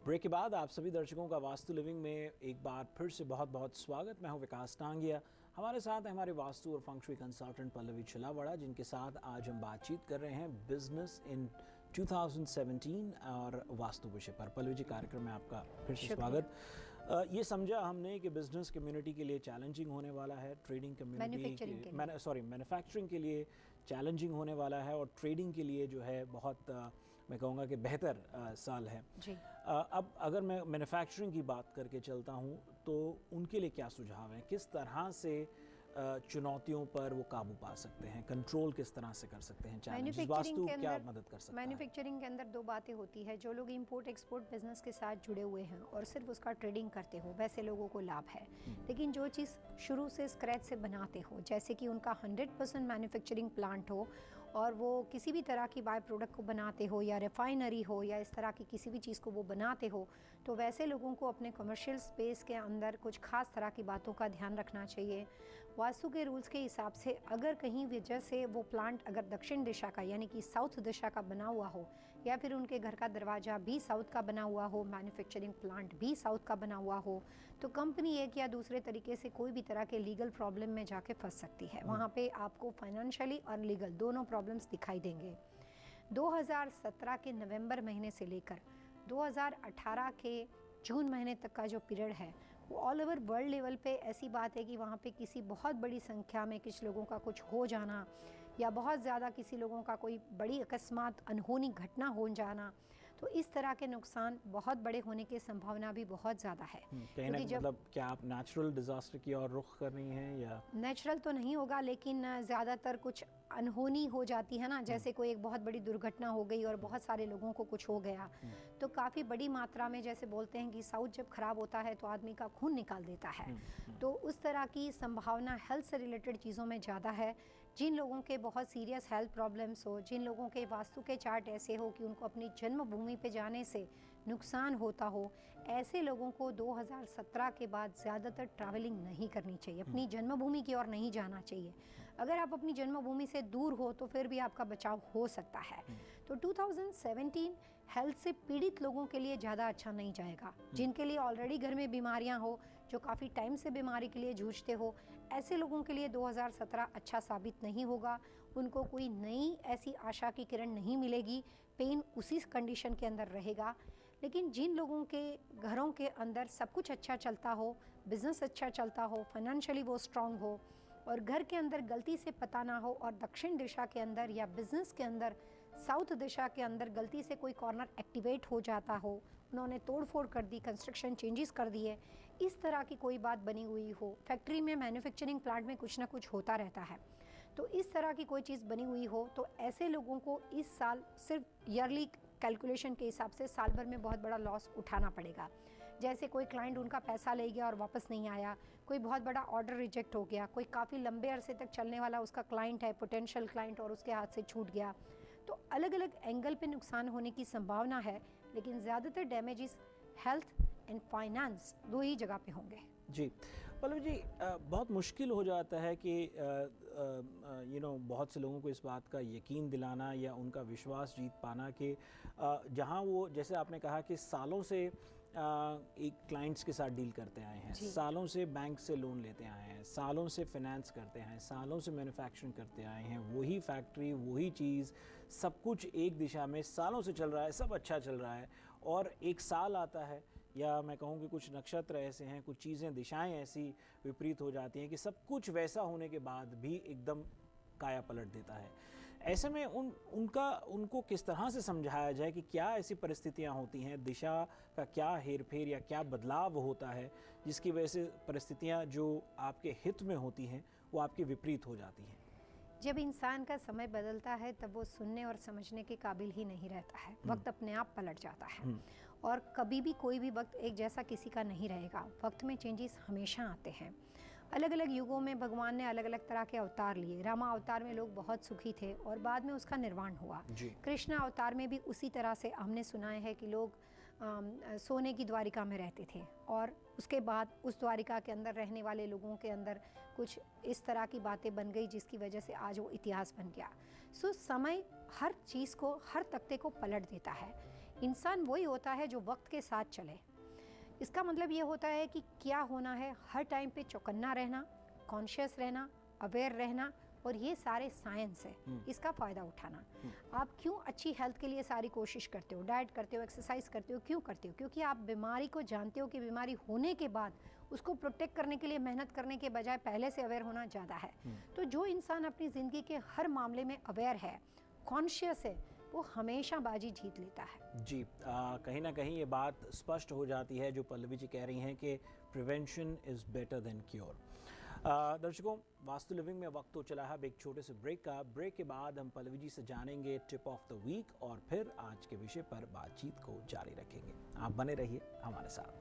Break के बाद आप सभी दर्शकों का वास्तु लिविंग में एक बार फिर से बहुत बहुत स्वागत। मैं हूं विकास टांगिया। हमारे साथ है हमारे वास्तु और फंक्शुई कंसल्टेंट पल्लवी छिलावड़ा, जिनके साथ आज हम बातचीत कर रहे हैं बिजनेस इन 2017 और वास्तु विषय पर। पल्लवी जी, कार्यक्रम में आपका फिर से स्वागत। ये समझा हमने कि बिजनेस कम्युनिटी के लिए चैलेंजिंग होने वाला है, ट्रेडिंग कम्युनिटी मैन्युफैक्चरिंग के लिए चैलेंजिंग होने वाला है, और ट्रेडिंग के लिए जो है बहुत मैं कहूँगा कि बेहतर साल है जी। अब अगर मैं मैन्युफैक्चरिंग की बात करके चलता हूँ तो उनके लिए क्या सुझाव हैं, किस तरह से चुनौतियों पर वो काबू पा सकते हैं, कंट्रोल किस तरह से कर सकते हैं, चैलेंजेस वास्तु क्या मदद कर सकता है? मैन्युफैक्चरिंग के अंदर दो बातें होती है। जो लोग इंपोर्ट एक्सपोर्ट बिजनेस के साथ जुड़े हुए हैं और सिर्फ उसका ट्रेडिंग करते हो, वैसे लोगों को लाभ है। लेकिन जो चीज़ शुरू से स्क्रैच से बनाते हो, जैसे कि उनका 100% मैन्युफैक्चरिंग प्लांट हो और वो किसी भी तरह की बाय प्रोडक्ट को बनाते हो या रिफाइनरी हो या इस तरह की किसी भी चीज़ को वो बनाते हो, तो वैसे लोगों को अपने कमर्शियल स्पेस के अंदर कुछ खास तरह की बातों का ध्यान रखना चाहिए। वास्तु के रूल्स के हिसाब से अगर कहीं वजह से वो प्लांट अगर दक्षिण दिशा का यानी कि साउथ दिशा का बना हुआ हो, या फिर उनके घर का दरवाज़ा भी साउथ का बना हुआ हो, मैन्युफैक्चरिंग प्लांट भी साउथ का बना हुआ हो, तो कंपनी एक या दूसरे तरीके से कोई भी तरह के लीगल प्रॉब्लम में जाके फंस सकती है। वहाँ पे आपको फाइनेंशियली और लीगल दोनों प्रॉब्लम्स दिखाई देंगे। 2017 के नवंबर महीने से लेकर 2018 के जून महीने तक का जो पीरियड है, वो ऑल ओवर वर्ल्ड लेवल पे ऐसी बात है कि वहाँ पे किसी बहुत बड़ी संख्या में कुछ लोगों का कुछ हो जाना या बहुत ज़्यादा किसी लोगों का कोई बड़ी अकस्मात अनहोनी घटना हो जाना, तो इस तरह के नुकसान बहुत बड़े होने की संभावना भी बहुत ज़्यादा है। क्योंकि जब मतलब क्या आप नेचुरल डिजास्टर की ओर रुख कर रही हैं, या नेचुरल तो नहीं होगा लेकिन ज़्यादातर कुछ अनहोनी हो जाती है ना, जैसे कोई एक बहुत बड़ी दुर्घटना हो गई और बहुत सारे लोगों को कुछ हो गया, तो काफ़ी बड़ी मात्रा में, जैसे बोलते हैं कि साउथ जब खराब होता है तो आदमी का खून निकाल देता है, तो उस तरह की संभावना हेल्थ से रिलेटेड चीज़ों में ज़्यादा है। जिन लोगों के बहुत सीरियस हेल्थ प्रॉब्लम्स हो, जिन लोगों के वास्तु के चार्ट ऐसे हो कि उनको अपनी जन्मभूमि पे जाने से नुकसान होता हो, ऐसे लोगों को 2017 के बाद ज़्यादातर ट्रैवलिंग नहीं करनी चाहिए, अपनी जन्मभूमि की ओर नहीं जाना चाहिए। अगर आप अपनी जन्मभूमि से दूर हो तो फिर भी आपका बचाव हो सकता है। तो 2017 हेल्थ से पीड़ित लोगों के लिए ज़्यादा अच्छा नहीं जाएगा। जिनके लिए ऑलरेडी घर में बीमारियां हो, जो काफ़ी टाइम से बीमारी के लिए जूझते हो, ऐसे लोगों के लिए 2017 अच्छा साबित नहीं होगा। उनको कोई नई ऐसी आशा की किरण नहीं मिलेगी, पेन उसी कंडीशन के अंदर रहेगा। लेकिन जिन लोगों के घरों के अंदर सब कुछ अच्छा चलता हो, बिजनेस अच्छा चलता हो, फाइनेंशियली वो स्ट्रांग हो और घर के अंदर गलती से पता ना हो और दक्षिण दिशा के अंदर या बिजनेस के अंदर साउथ दिशा के अंदर गलती से कोई कॉर्नर एक्टिवेट हो जाता हो, उन्होंने तोड़फोड़ कर दी, कंस्ट्रक्शन चेंजेस कर दिए, इस तरह की कोई बात बनी हुई हो, फैक्ट्री में मैन्युफैक्चरिंग प्लांट में कुछ ना कुछ होता रहता है, तो इस तरह की कोई चीज़ बनी हुई हो, तो ऐसे लोगों को इस साल सिर्फ ईयरली कैलकुलेशन के हिसाब से साल भर में बहुत बड़ा लॉस उठाना पड़ेगा। जैसे कोई क्लाइंट उनका पैसा ले गया और वापस नहीं आया, कोई बहुत बड़ा ऑर्डर रिजेक्ट हो गया, कोई काफ़ी लंबे अरसे तक चलने वाला उसका क्लाइंट है, पोटेंशियल क्लाइंट, और उसके हाथ से छूट गया, तो अलग अलग एंगल पे नुकसान होने की संभावना है। लेकिन ज़्यादातर डैमेजेस हेल्थ एंड फाइनेंस दो ही जगह पे होंगे। जी पल्लवी जी, बहुत मुश्किल हो जाता है कि बहुत से लोगों को इस बात का यकीन दिलाना या उनका विश्वास जीत पाना कि जहां वो, जैसे आपने कहा कि सालों से एक क्लाइंट्स के साथ डील करते आए हैं, सालों से बैंक से लोन लेते आए हैं, सालों से फाइनेंस करते हैं, सालों से मैन्युफैक्चरिंग करते आए हैं, वही फैक्ट्री वही चीज़ सब कुछ एक दिशा में सालों से चल रहा है, सब अच्छा चल रहा है, और एक साल आता है या मैं कहूँ कि कुछ नक्षत्र ऐसे हैं, कुछ चीज़ें दिशाएं ऐसी विपरीत हो जाती हैं कि सब कुछ वैसा होने के बाद भी एकदम काया पलट देता है। ऐसे में उनको किस तरह से समझाया जाए कि क्या ऐसी परिस्थितियां होती हैं, दिशा का क्या हेरफेर या क्या बदलाव होता है जिसकी वजह से परिस्थितियां जो आपके हित में होती हैं वो आपके विपरीत हो जाती हैं? जब इंसान का समय बदलता है तब वो सुनने और समझने के काबिल ही नहीं रहता है, वक्त अपने आप पलट जाता है, और कभी भी कोई भी वक्त एक जैसा किसी का नहीं रहेगा। वक्त में चेंजेस हमेशा आते हैं। अलग अलग युगों में भगवान ने अलग अलग तरह के अवतार लिए। रामा अवतार में लोग बहुत सुखी थे और बाद में उसका निर्वाण हुआ। कृष्ण अवतार में भी उसी तरह से हमने सुना है कि लोग सोने की द्वारिका में रहते थे और उसके बाद उस द्वारिका के अंदर रहने वाले लोगों के अंदर कुछ इस तरह की बातें बन गई जिसकी वजह से आज वो इतिहास बन गया। सो समय हर चीज़ को, हर तख्ते को पलट देता है। इंसान वही होता है जो वक्त के साथ चले। इसका मतलब ये होता है कि क्या होना है, हर टाइम पे चौकन्ना रहना, कॉन्शियस रहना, अवेयर रहना, और ये सारे साइंस है, इसका फ़ायदा उठाना। आप क्यों अच्छी हेल्थ के लिए सारी कोशिश करते हो, डाइट करते हो, एक्सरसाइज करते हो, क्यों करते हो? क्योंकि आप बीमारी को जानते हो कि बीमारी होने के बाद उसको प्रोटेक्ट करने के लिए मेहनत करने के बजाय पहले से अवेयर होना ज़्यादा है। तो जो इंसान अपनी ज़िंदगी के हर मामले में अवेयर है, कॉन्शियस है, वो हमेशा बाजी जीत लेता है। जी, कहीं ना कहीं ये बात स्पष्ट हो जाती है जो पल्लवी जी कह रही हैं कि prevention is better than cure. दर्शकों, वास्तु लिविंग में वक्त तो चला है अब एक छोटे से ब्रेक का। ब्रेक के बाद हम पल्लवी जी से जानेंगे टिप ऑफ द वीक और फिर आज के विषय पर बातचीत को जारी रखेंगे। आप बने रहिए हमारे साथ।